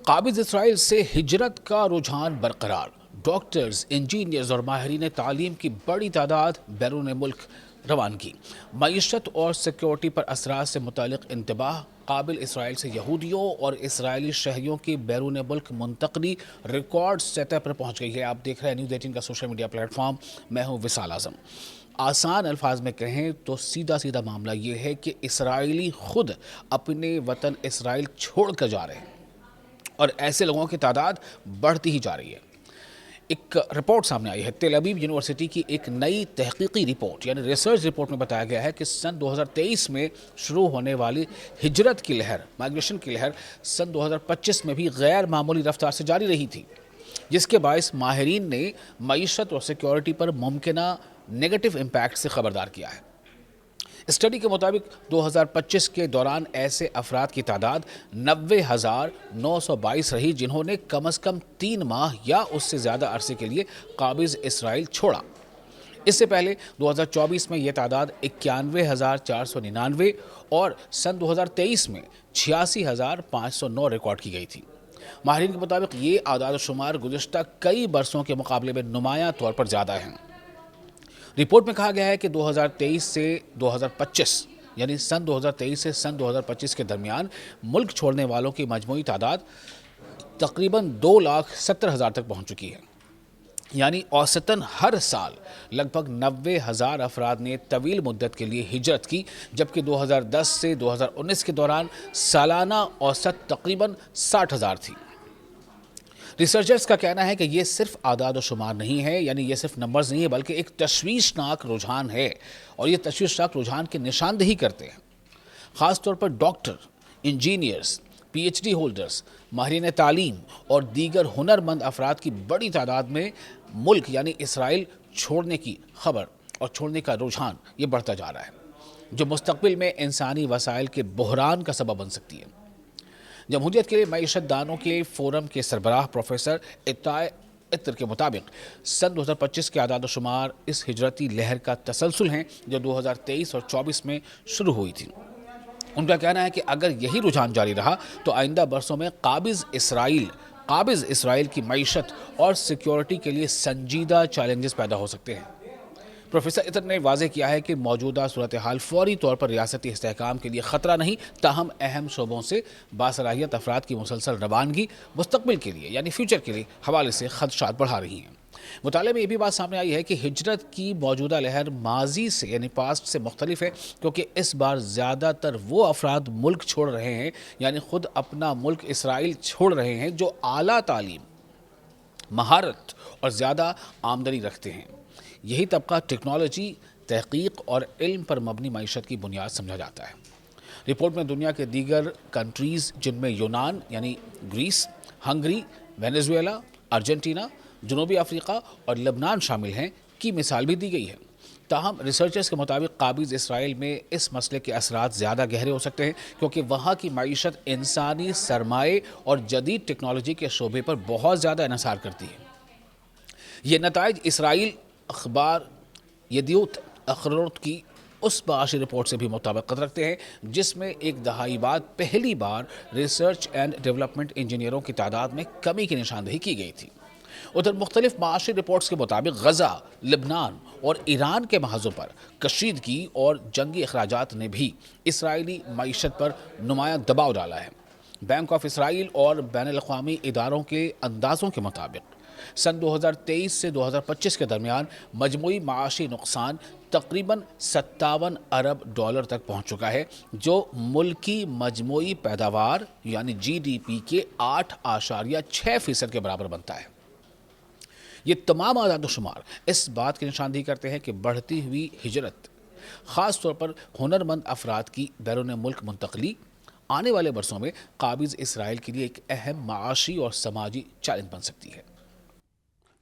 قابض اسرائیل سے ہجرت کا رجحان برقرار، ڈاکٹرز، انجینئرز اور ماہرین تعلیم کی بڑی تعداد بیرون ملک روانگی۔ معیشت اور سیکیورٹی پر اثرات سے متعلق انتباہ، قابل اسرائیل سے یہودیوں اور اسرائیلی شہریوں کی بیرون ملک منتقلی ریکارڈ سطح پر پہنچ گئی ہے۔ آپ دیکھ رہے ہیں نیوز 18 کا سوشل میڈیا پلیٹ فارم، میں ہوں وصال اعظم۔ آسان الفاظ میں کہیں تو سیدھا معاملہ یہ ہے کہ اسرائیلی خود اپنے وطن اسرائیل چھوڑ کر جا رہے ہیں اور ایسے لوگوں کی تعداد بڑھتی ہی جا رہی ہے۔ ایک رپورٹ سامنے آئی ہے، تل ابیب یونیورسٹی کی ایک نئی تحقیقی رپورٹ یعنی ریسرچ رپورٹ میں بتایا گیا ہے کہ سن 2023 میں شروع ہونے والی ہجرت کی لہر، مائگریشن کی لہر سن 2025 میں بھی غیر معمولی رفتار سے جاری رہی تھی، جس کے باعث ماہرین نے معیشت اور سیکیورٹی پر ممکنہ نیگیٹو امپیکٹ سے خبردار کیا ہے۔ اسٹڈی کے مطابق 2025 کے دوران ایسے افراد کی تعداد 90,922 رہی جنہوں نے کم از کم 3 ماہ یا اس سے زیادہ عرصے کے لیے قابض اسرائیل چھوڑا۔ اس سے پہلے 2024 میں یہ تعداد 91,499 اور سن 2023 میں 86,509 ریکارڈ کی گئی تھی۔ ماہرین کے مطابق یہ اعداد و شمار گزشتہ کئی برسوں کے مقابلے میں نمایاں طور پر زیادہ ہیں۔ رپورٹ میں کہا گیا ہے کہ 2023 سے 2025 یعنی سن 2023 سے سن 2025 کے درمیان ملک چھوڑنے والوں کی مجموعی تعداد تقریباً 2,70,000 تک پہنچ چکی ہے، یعنی اوسطاً ہر سال لگ بھگ 90,000 افراد نے طویل مدت کے لیے ہجرت کی، جبکہ 2010 سے 2019 کے دوران سالانہ اوسط تقریباً 60,000 تھی۔ ریسرچرز کا کہنا ہے کہ یہ صرف اعداد و شمار نہیں ہے، یعنی یہ صرف نمبرز نہیں ہے، بلکہ ایک تشویشناک رجحان ہے، اور یہ تشویشناک رجحان کی نشاندہی کرتے ہیں۔ خاص طور پر doctor, engineers, P H D holders, ماہرین تعلیم اور دیگر ہنرمند افراد کی بڑی تعداد میں ملک یعنی اسرائیل چھوڑنے کی خبر اور چھوڑنے کا رجحان یہ بڑھتا جا رہا ہے، جو مستقبل میں انسانی وسائل کے بحران کا سبب بن سکتی ہے۔ جمہوریت کے لیے معیشت دانوں کے فورم کے سربراہ پروفیسر ایتائے عطر کے مطابق سن 2025 کے اعداد و شمار اس ہجرتی لہر کا تسلسل ہیں جو 2023 اور 2024 میں شروع ہوئی تھی۔ ان کا کہنا ہے کہ اگر یہی رجحان جاری رہا تو آئندہ برسوں میں قابض اسرائیل کی معیشت اور سیکیورٹی کے لیے سنجیدہ چیلنجز پیدا ہو سکتے ہیں۔ پروفیسر عطر نے واضح کیا ہے کہ موجودہ صورتحال فوری طور پر ریاستی استحکام کے لیے خطرہ نہیں، تاہم اہم شعبوں سے باصلاحیت افراد کی مسلسل روانگی مستقبل کے لیے یعنی فیوچر کے لیے حوالے سے خدشات بڑھا رہی ہیں۔ مطالعے میں یہ بھی بات سامنے آئی ہے کہ ہجرت کی موجودہ لہر ماضی سے یعنی پاسٹ سے مختلف ہے، کیونکہ اس بار زیادہ تر وہ افراد ملک چھوڑ رہے ہیں یعنی خود اپنا ملک اسرائیل چھوڑ رہے ہیں جو اعلیٰ تعلیم، مہارت اور زیادہ آمدنی رکھتے ہیں۔ یہی طبقہ ٹیکنالوجی، تحقیق اور علم پر مبنی معیشت کی بنیاد سمجھا جاتا ہے۔ رپورٹ میں دنیا کے دیگر کنٹریز جن میں یونان یعنی گریس، ہنگری، وینزویلا، ارجنٹینا، جنوبی افریقہ اور لبنان شامل ہیں کی مثال بھی دی گئی ہے۔ تاہم ریسرچرز کے مطابق قابض اسرائیل میں اس مسئلے کے اثرات زیادہ گہرے ہو سکتے ہیں، کیونکہ وہاں کی معیشت انسانی سرمائے اور جدید ٹیکنالوجی کے شعبے پر بہت زیادہ انحصار کرتی ہے۔ یہ نتائج اسرائیل اخبار یدیوت اخروت کی اس معاشی رپورٹ سے بھی مطابقت رکھتے ہیں جس میں ایک دہائی بعد پہلی بار ریسرچ اینڈ ڈیولپمنٹ انجینئروں کی تعداد میں کمی کی نشاندہی کی گئی تھی۔ ادھر مختلف معاشی رپورٹس کے مطابق غزہ، لبنان اور ایران کے محاذوں پر کشیدگی اور جنگی اخراجات نے بھی اسرائیلی معیشت پر نمایاں دباؤ ڈالا ہے۔ بینک آف اسرائیل اور بین الاقوامی اداروں کے اندازوں کے مطابق سن 2023 سے 2025 کے درمیان مجموعی معاشی نقصان تقریباً 57 ارب ڈالر تک پہنچ چکا ہے، جو ملکی مجموعی پیداوار یعنی جی ڈی پی کے 8.6% کے برابر بنتا ہے۔ یہ تمام اعداد و شمار اس بات کی نشاندہی کرتے ہیں کہ بڑھتی ہوئی ہجرت، خاص طور پر ہنرمند افراد کی بیرون ملک منتقلی، آنے والے برسوں میں قابض اسرائیل کے لیے ایک اہم معاشی اور سماجی چیلنج بن سکتی ہے۔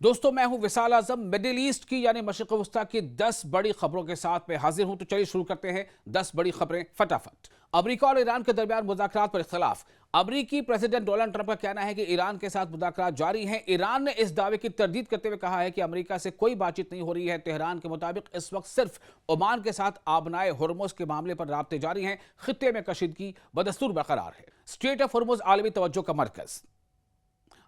دوستو، میں ہوں وصال اعظم۔ مڈل ایسٹ کی یعنی مشرق وسطیٰ کی 10 بڑی خبروں کے ساتھ میں حاضر ہوں، تو چلیے شروع کرتے ہیں 10 بڑی خبریں فٹافٹ۔ امریکہ اور ایران کے درمیان مذاکرات پر اختلاف۔ امریکی پریزیڈنٹ ڈونلڈ ٹرمپ کا کہنا ہے کہ ایران کے ساتھ مذاکرات جاری ہیں۔ ایران نے اس دعوے کی تردید کرتے ہوئے کہا ہے کہ امریکہ سے کوئی بات چیت نہیں ہو رہی ہے۔ تہران کے مطابق اس وقت صرف عمان کے ساتھ آبنائے ہرمز کے معاملے پر رابطے جاری ہیں۔ خطے میں کشیدگی بدستور برقرار ہے۔ اسٹریٹ آف ہرمز عالمی توجہ کا مرکز۔